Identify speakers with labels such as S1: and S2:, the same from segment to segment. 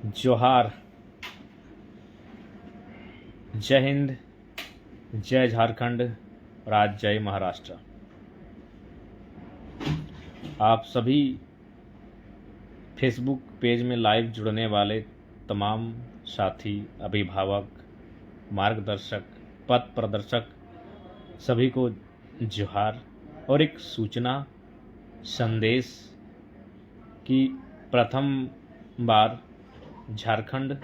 S1: जोहार। जय हिंद, जय झारखंड और आज जय महाराष्ट्र। आप सभी फेसबुक पेज में लाइव जुड़ने वाले तमाम साथी, अभिभावक, मार्गदर्शक, पथ प्रदर्शक सभी को जोहार और एक सूचना संदेश कि प्रथम बार झारखंड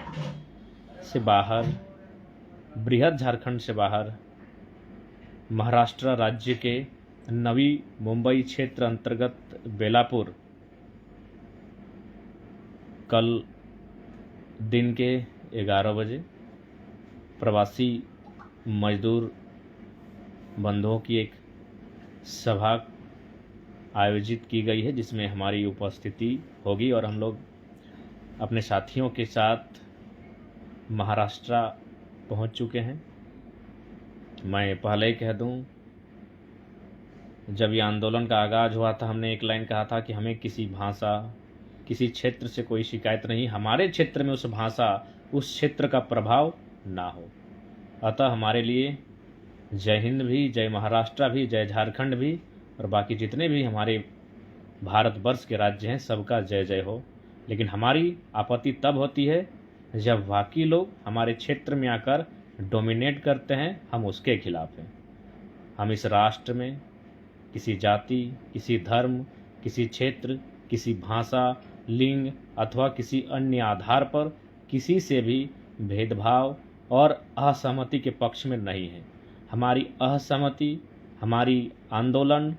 S1: से बाहर, बृहद झारखंड से बाहर महाराष्ट्र राज्य के नवी मुंबई क्षेत्र अंतर्गत बेलापुर कल दिन के 11 बजे प्रवासी मजदूर बंधुओं की एक सभा आयोजित की गई है, जिसमें हमारी उपस्थिति होगी और हम लोग अपने साथियों के साथ महाराष्ट्र पहुंच चुके हैं। मैं पहले ही कह दूं, जब ये आंदोलन का आगाज हुआ था, हमने एक लाइन कहा था कि हमें किसी भाषा, किसी क्षेत्र से कोई शिकायत नहीं, हमारे क्षेत्र में उस भाषा, उस क्षेत्र का प्रभाव ना हो। अतः हमारे लिए जय हिंद भी, जय महाराष्ट्र भी, जय झारखंड भी और बाकी जितने भी हमारे भारतवर्ष के राज्य हैं, सबका जय जय हो। लेकिन हमारी आपत्ति तब होती है जब बाकी लोग हमारे क्षेत्र में आकर डोमिनेट करते हैं, हम उसके खिलाफ हैं। हम इस राष्ट्र में किसी जाति, किसी धर्म, किसी क्षेत्र, किसी भाषा, लिंग अथवा किसी अन्य आधार पर किसी से भी भेदभाव और असहमति के पक्ष में नहीं है। हमारी असहमति, हमारी आंदोलन,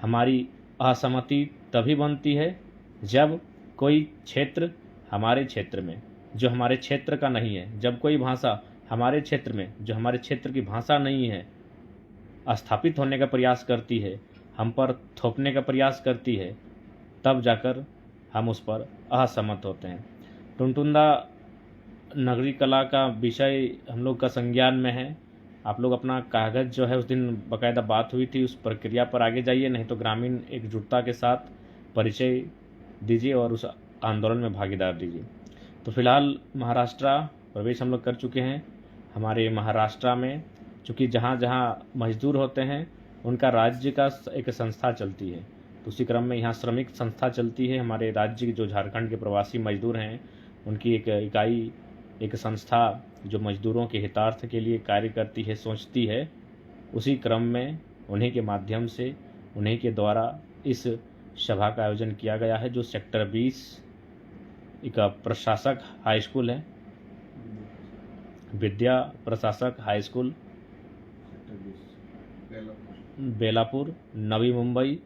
S1: हमारी असहमति तभी बनती है जब कोई क्षेत्र हमारे क्षेत्र में, जो हमारे क्षेत्र का नहीं है, जब कोई भाषा हमारे क्षेत्र में, जो हमारे क्षेत्र की भाषा नहीं है, स्थापित होने का प्रयास करती है, हम पर थोपने का प्रयास करती है, तब जाकर हम उस पर असहमत होते हैं। टुनटुंदा नगरी कला का विषय हम लोग का संज्ञान में है। आप लोग अपना कागज़ जो है, उस दिन बाकायदा बात हुई थी, उस प्रक्रिया पर आगे जाइए, नहीं तो ग्रामीण एकजुटता के साथ परिचय दीजिए और उस आंदोलन में भागीदार दीजिए। तो फिलहाल महाराष्ट्र प्रवेश हम लोग कर चुके हैं। हमारे महाराष्ट्र में चूँकि जहाँ जहाँ मजदूर होते हैं उनका राज्य का एक संस्था चलती है, तो उसी क्रम में यहाँ श्रमिक संस्था चलती है। हमारे राज्य के जो झारखंड के प्रवासी मजदूर हैं, उनकी एक इकाई, एक संस्था जो मजदूरों के हितार्थ के लिए कार्य करती है, सोचती है। उसी क्रम में उन्हीं के माध्यम से, उन्हीं के द्वारा इस सभा का आयोजन किया गया है, जो सेक्टर 20 एक प्रशासक हाई स्कूल है, विद्या प्रशासक हाई स्कूल बेलापुर, नवी मुंबई,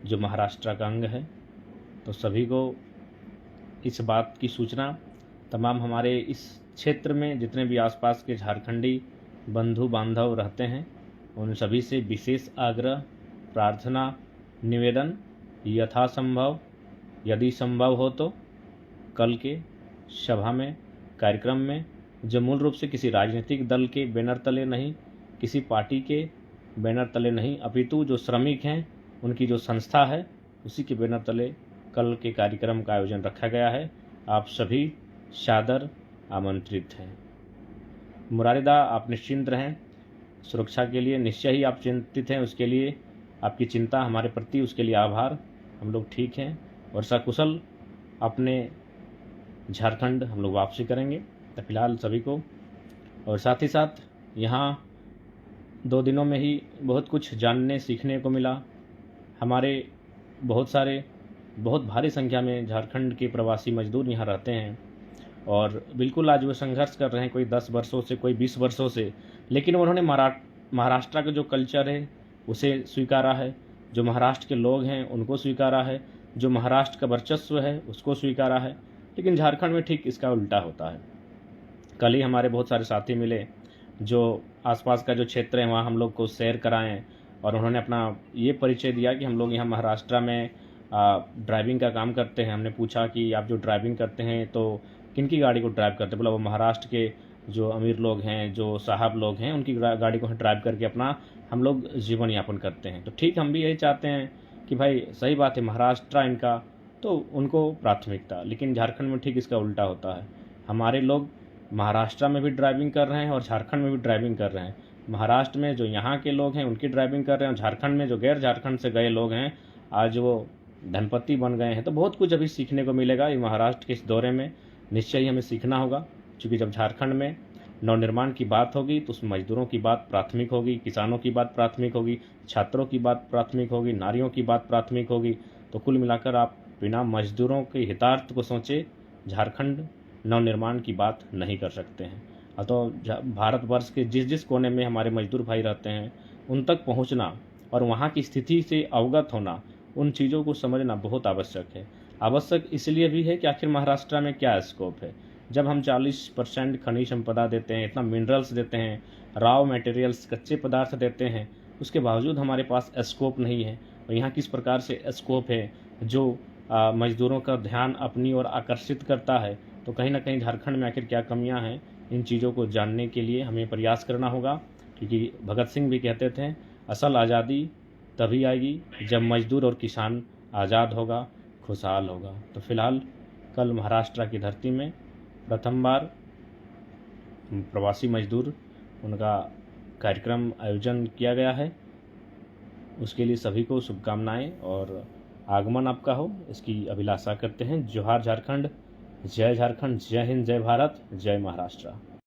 S1: जो महाराष्ट्र का अंग है। तो सभी को इस बात की सूचना, तमाम हमारे इस क्षेत्र में जितने भी आसपास के झारखंडी बंधु बांधव रहते हैं, उन सभी से विशेष आग्रह, प्रार्थना, निवेदन, यथासंभव यदि संभव हो तो कल के सभा में, कार्यक्रम में, जो मूल रूप से किसी राजनीतिक दल के बैनर तले नहीं, किसी पार्टी के बैनर तले नहीं, अपितु जो श्रमिक हैं उनकी जो संस्था है, उसी के बैनर तले कल के कार्यक्रम का आयोजन रखा गया है। आप सभी सादर आमंत्रित हैं। मुरारीदा, आप निश्चिंत रहें, सुरक्षा के लिए निश्चय ही आप चिंतित हैं, उसके लिए आपकी चिंता हमारे प्रति, उसके लिए आभार। हम लोग ठीक हैं और सकुशल अपने झारखंड हम लोग वापसी करेंगे। तो फिलहाल सभी को, और साथ ही साथ यहाँ 2 दिनों में ही बहुत कुछ जानने सीखने को मिला। हमारे बहुत सारे, बहुत भारी संख्या में झारखंड के प्रवासी मजदूर यहाँ रहते हैं और बिल्कुल आज वो संघर्ष कर रहे हैं, कोई 10 वर्षों से, कोई 20 वर्षों से, लेकिन उन्होंने महाराष्ट्र का जो कल्चर है उसे स्वीकारा है, जो महाराष्ट्र के लोग हैं उनको स्वीकारा है, जो महाराष्ट्र का वर्चस्व है उसको स्वीकारा है। लेकिन झारखंड में ठीक इसका उल्टा होता है। कल ही हमारे बहुत सारे साथी मिले जो आसपास का जो क्षेत्र है वहाँ हम लोग को सैर कराएं, और उन्होंने अपना ये परिचय दिया कि हम लोग यहाँ महाराष्ट्र में ड्राइविंग का काम करते हैं। हमने पूछा कि आप जो ड्राइविंग करते हैं तो किन की गाड़ी को ड्राइव करते हैं? बोला वो महाराष्ट्र के जो अमीर लोग हैं, जो साहब लोग हैं, उनकी गाड़ी को ड्राइव करके अपना हम लोग जीवन यापन करते हैं। तो ठीक, हम भी यही चाहते हैं कि भाई सही बात है, महाराष्ट्र इनका तो उनको प्राथमिकता। लेकिन झारखंड में ठीक इसका उल्टा होता है। हमारे लोग महाराष्ट्र में भी ड्राइविंग कर रहे हैं और झारखंड में भी ड्राइविंग कर रहे हैं। महाराष्ट्र में जो यहाँ के लोग हैं उनकी ड्राइविंग कर रहे हैं, और झारखंड में जो गैर झारखंड से गए लोग हैं आज वो धनपति बन गए हैं। तो बहुत कुछ अभी सीखने को मिलेगा ये महाराष्ट्र के इस दौरे में, निश्चय ही हमें सीखना होगा। क्योंकि जब झारखंड में नवनिर्माण की बात होगी तो उसमें मजदूरों की बात प्राथमिक होगी, किसानों की बात प्राथमिक होगी, छात्रों की बात प्राथमिक होगी, नारियों की बात प्राथमिक होगी। तो कुल मिलाकर आप बिना मजदूरों के हितार्थ को सोचे झारखंड नवनिर्माण की बात नहीं कर सकते हैं। तो भारतवर्ष के जिस जिस कोने में हमारे मजदूर भाई रहते हैं उन तक पहुंचना और वहां की स्थिति से अवगत होना, उन चीज़ों को समझना बहुत आवश्यक है। आवश्यक इसलिए भी है कि आखिर महाराष्ट्र में क्या स्कोप है। जब हम 40% खनिज संपदा देते हैं, इतना मिनरल्स देते हैं, रॉ मटेरियल्स कच्चे पदार्थ देते हैं, उसके बावजूद हमारे पास स्कोप नहीं है। और यहाँ किस प्रकार से स्कोप है जो मजदूरों का ध्यान अपनी ओर आकर्षित करता है। तो कहीं ना कहीं झारखंड में आखिर क्या कमियां हैं, इन चीज़ों को जानने के लिए हमें प्रयास करना होगा। क्योंकि भगत सिंह भी कहते थे असल आज़ादी तभी आएगी जब मजदूर और किसान आज़ाद होगा, खुशहाल होगा। तो फिलहाल कल महाराष्ट्र की धरती में प्रथम बार प्रवासी मजदूर उनका कार्यक्रम आयोजन किया गया है। उसके लिए सभी को शुभकामनाएं और आगमन आपका हो, इसकी अभिलाषा करते हैं। जोहार झारखंड, जय झारखंड, जय हिंद, जय भारत, जय महाराष्ट्र।